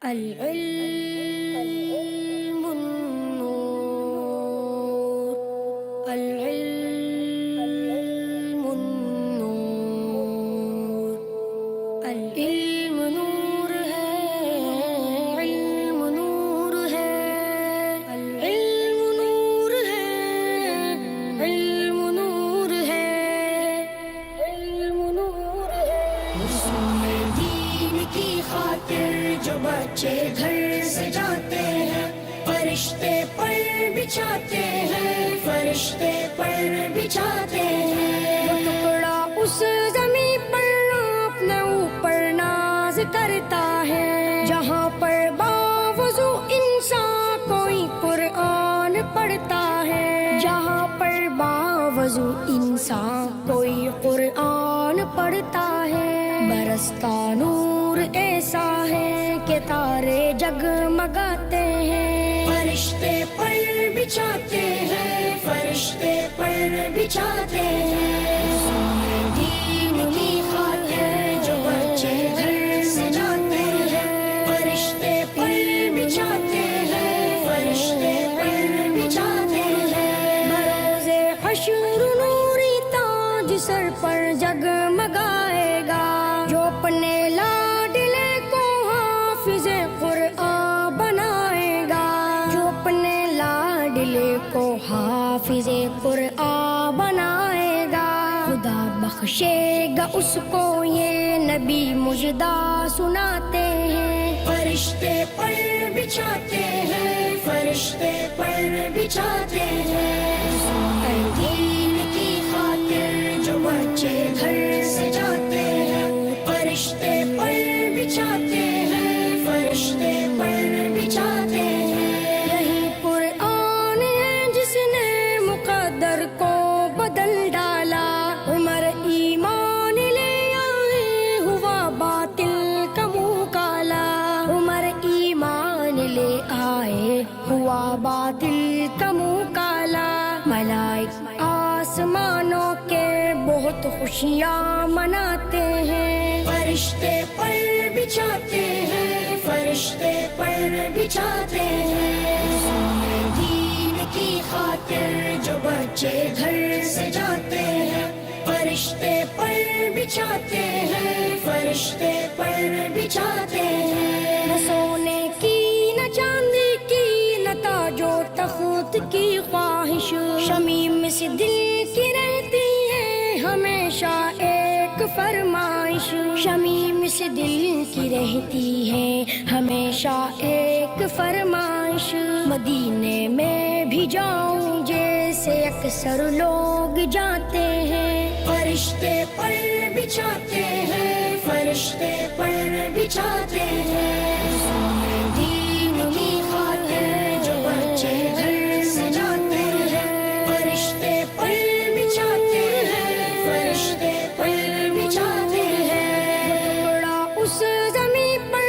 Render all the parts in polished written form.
العلم النور العلم النور العلم نور ہے علم نور ہے العلم نور ہے علم نور ہے علم نور ہے رسول دین کی خاطر جو بچے گھر سے جاتے ہیں فرشتے پر بچھاتے ہیں فرشتے پر بچھاتے ہیں وہ ٹکڑا اس زمین پر اپنے اوپر ناز کرتا ہے جہاں پر باوضو انسان کوئی قرآن پڑھتا ہے جہاں پر باوضو انسان کوئی قرآن پڑھتا ہے برستا نور ایسا ہے کہ تارے جگمگاتے ہیں فرشتے پر بچھاتے ہیں فرشتے پر بچھاتے ہیں دین کی خاطر جو بچے گھر سے جاتے ہیں فرشتے پر بچھاتے ہیں فرشتے پر بچھاتے ہیں بروز حشر نوری تاج سر پر جگمگائے گا جو اپنے لاڈلے کو حافظ قرآن بنائے گا جو اپنے لاڈلے کو حافظ قرآن بنائے گا خدا بخشے گا اس کو یہ نبی مجدہ سناتے ہیں فرشتے پر بچھاتے ہیں فرشتے پر بچھاتے ہیں دین کی خاطر جو بچے گھر سے جاتے ہیں فرشتے پر بچھاتے ہیں فرشتے پر بچھاتے ہیں یہی قرآن ہے جس نے مقدر کو بدل ڈالا عمر ایمان لے آئے ہوا باطل کا منہ کالا عمر ایمان لے آئے ہوا باطل کا منہ کالا ملائک آسمانوں کے بہت خوشیاں مناتے ہیں فرشتے پر بچھاتے ہیں فرشتے پر بچھاتے ہیں دین کی خاطر جو بچے گھر سے جاتے ہیں فرشتے پر بچھاتے ہیں فرشتے پر بچھاتے ہیں نہ سونے کی نہ چاندی کی نہ تاج و تخت کی خواہش شمیم سے دل کی رہتی ہے ہمیشہ ایک فرمائش شمیم سے دل کی رہتی ہے ہمیشہ ایک فرمائش مدینے میں بھی جاؤں جیسے اکثر لوگ جاتے ہیں فرشتے پر بچھاتے ہیں فرشتے پر بچھاتے ہیں دین کی خاطر جو بچے گھر سے جاتے ہیں فرشتے پر بچھاتے ہیں فرشتے پر بچھاتے ہیں ٹکڑا اس زمین پر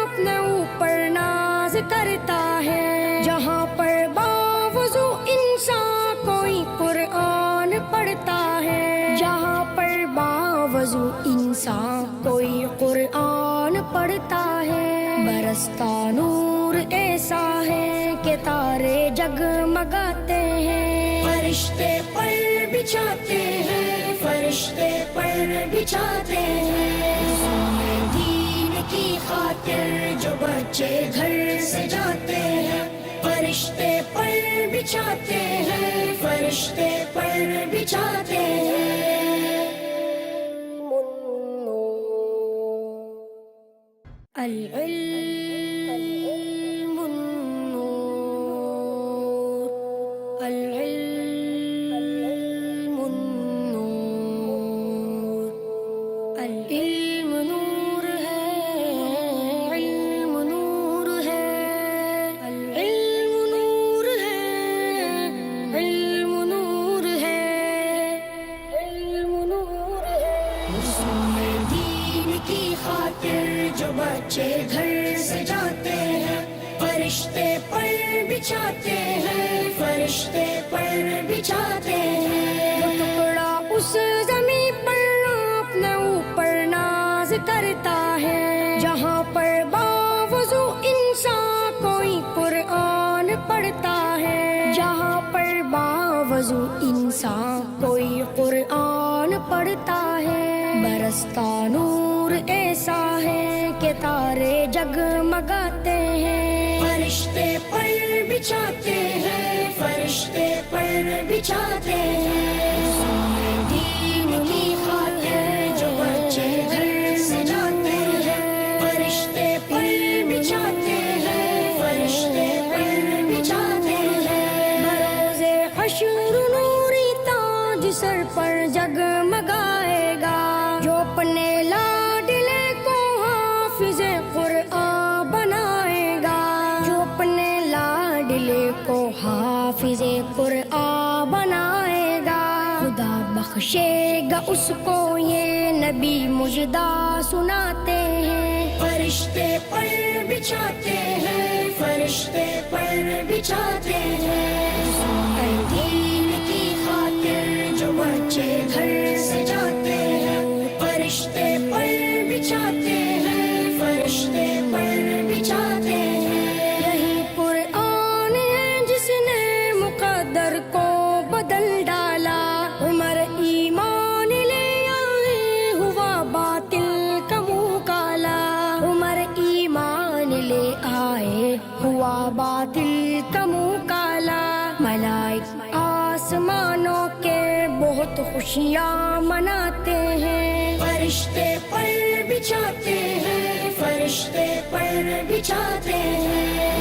اپنے اوپر ناز کرتا ہے جہاں پر باوضو انسان کوئی قرآن پڑھتا ہے جہاں پر باوضو انسان کوئی قرآن پڑھتا ہے برستا نور ایسا ہے کہ تارے جگمگاتے ہیں فرشتے پر بچھاتے ہیں فرشتے پر بچھاتے ہیں دین کی خاطر جو بچے گھر سے جاتے ہیں فرشتے پر بچھاتے ہیں فرشتے پر بچھاتے ہیں العلم النور العلم النور العلم نور ہے علم نور ہے العلم نور ہے علم نور ہے علم نور ہے رسول دین کی خاطر جو بچے گھر سے جاتے ہیں فرشتے پر بچھاتے ہیں فرشتے پر بچھاتے ہیں وہ ٹکڑا اس زمین پر اپنے اوپر ناز کرتا ہے جہاں پر باوضو باوضو انسان کوئی قرآن پڑھتا ہے، برستا نور ایسا ہے کہ تارے جگمگاتے ہیں، فرشتے پر بچھاتے ہیں، فرشتے پر بچھاتے ہیں، دین کی خاطر جو بچے گھر سے جاتے ہیں، فرشتے پر بچھاتے ہیں، فرشتے پر بچھاتے ہیں، بروز حشر نوری تاج سر پر جگمگائے گا، جو اپنے لاڈلے کو حافظ قرآن بنائے گا، جو اپنے لاڈلے کو حافظ قرآن بنائے گا، خدا بخشے گا اس کو یہ نبی مجدہ سناتے ہیں، فرشتے پر بچھاتے ہیں، فرشتے پر بچھاتے ہیں، دین کی خاطر جو بچے گھر سے جاتے ہیں، فرشتے پر بچھاتے ہیں، فرشتے پر بچھاتے ہیں، یہی قرآن ہے جس نے مقدر کو بدل ڈالا، عمر ایمان لے آئے ہوا باطل کا منہ کالا، عمر ایمان لے آئے ہوا باطل کا منہ کالا، ملائک آسمانوں کے بہت خوشیاں مناتے ہیں، فرشتے پر بچھاتے ہیں، فرشتے پر بچھاتے ہیں،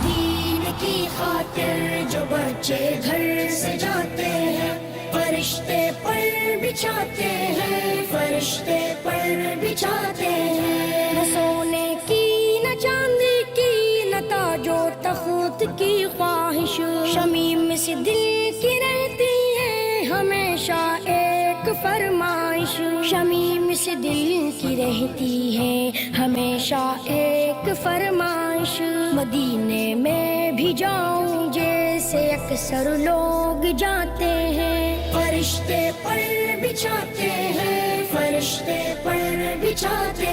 دین کی خاطر جو بچے گھر سے جاتے ہیں، فرشتے پر بچھاتے ہیں، فرشتے پر بچھاتے ہیں، نہ سونے کی نہ چاندی کی نہ تاج و تخت کی خواہش، شمیم سے دل کی رہتی ہے ہمیشہ ایک فرمائش، شمیم سے دل کی رہتی ہے ہمیشہ ایک فرمائش، مدینے میں بھی جاؤں جیسے اکثر لوگ جاتے ہیں، فرشتے پر بچھاتے ہیں، فرشتے پر بچھاتے ہیں،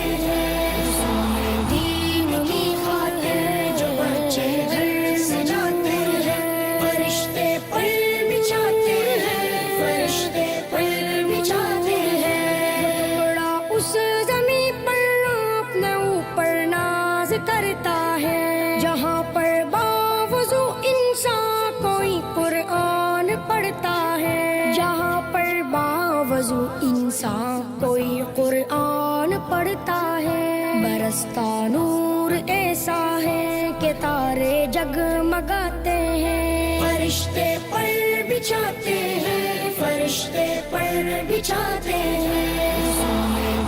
دین کی خاطر جو بچے گھر سے جاتے ہیں، فرشتے پر بچھاتے ہیں، فرشتے پر بچھاتے ہیں، بڑا اس زمین پر اپنے اوپر ناز کرتا ہے، جہاں پر باوضو انسان کوئی قرآن پڑھتا ہے، جہاں پر باوضو انسان کوئی قرآن پڑھتا ہے، برستا نور ایسا ہے کہ تارے جگمگاتے ہیں، فرشتے پر بچھاتے ہیں، فرشتے پر بچھاتے ہیں،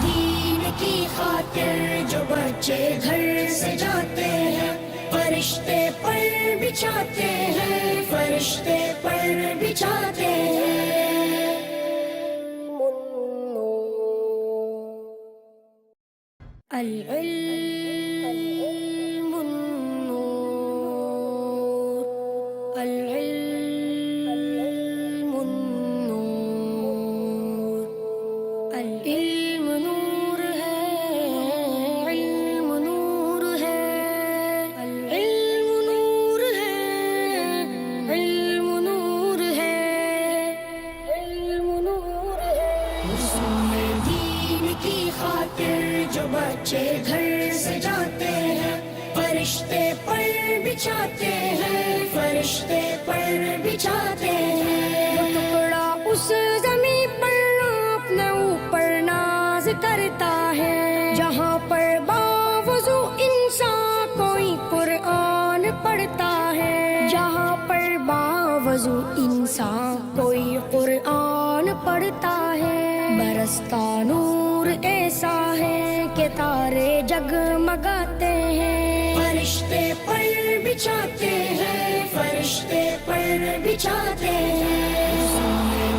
دین کی خاطر جو بچے گھر سے جاتے ہیں، فرشتے پر بچھاتے ہیں، فرشتے پر بچھاتے ہیں، العلم النور، العلم النور، العلم نور ہے، علم نور ہے، العلم نور ہے، علم نور ہے، علم نور ہے، رسول دین کی خاطر جو بچے گھر سے جاتے ہیں، فرشتے پر بچھاتے ہیں، فرشتے پر بچھاتے ہیں، وہ ٹکڑا اس زمین پر اپنے اوپر ناز کرتا ہے، جہاں پر باوضو انسان کوئی قرآن پڑھتا ہے، جہاں پر باوضو انسان کوئی قرآن پڑھتا ہے، برستا نور ایسا ہے کہ تارے جگمگاتے ہیں، فرشتے پر بچھاتے ہیں، فرشتے پر بچھاتے ہیں،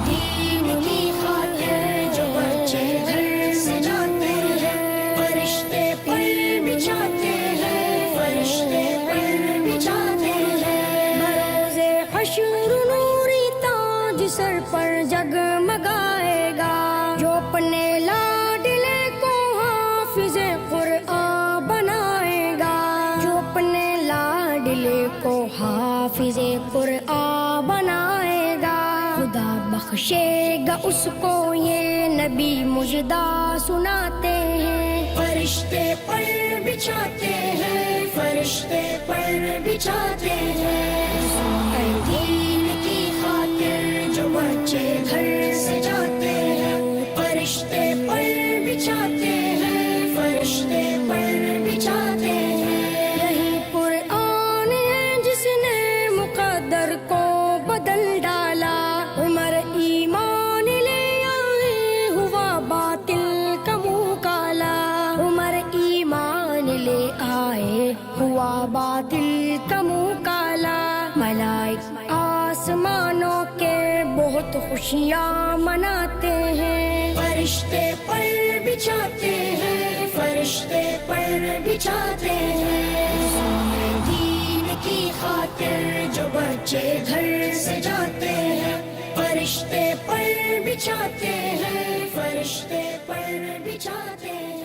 دین کی خاطر جو بچے گھر سے جاتے ہیں، فرشتے پر بچھاتے ہیں، فرشتے پر بچھاتے ہیں، بروز حشر نوری تاج سر پر جگمگائے گا، جو اپنے لاڈلے کو حافظ قرآن بنائے گا، جو اپنے لاڈلے کو حافظ قرآن بنائے گا، پوچھے گا اس کو یہ نبی مجدہ سناتے ہیں. فرشتے پر بچھاتے ہیں، فرشتے پر بچھاتے ہیں. اے دین کی خاطر جو بچے گھر سے جاتے ہیں، فرشتے پر بچھاتے ہیں، فرشتے پر بچھاتے ہیں. یہی قرآن ہے جس نے مقدر کو بدل ڈالا. عمر ایمان لے آئے، ہوا باطل کا منہ کالا. عمر ایمان لے آئے، ہوا باطل کا منہ کالا. ملائک آسمانوں کے بہت خوشیاں مناتے ہیں. فرشتے پر بچھاتے ہیں، فرشتے پر بچھاتے ہیں. دین کی خاطر جو بچے گھر سے جاتے ہیں، فرشتے پر بچھاتے ہیں، فرشتے پر بچھاتے ہیں.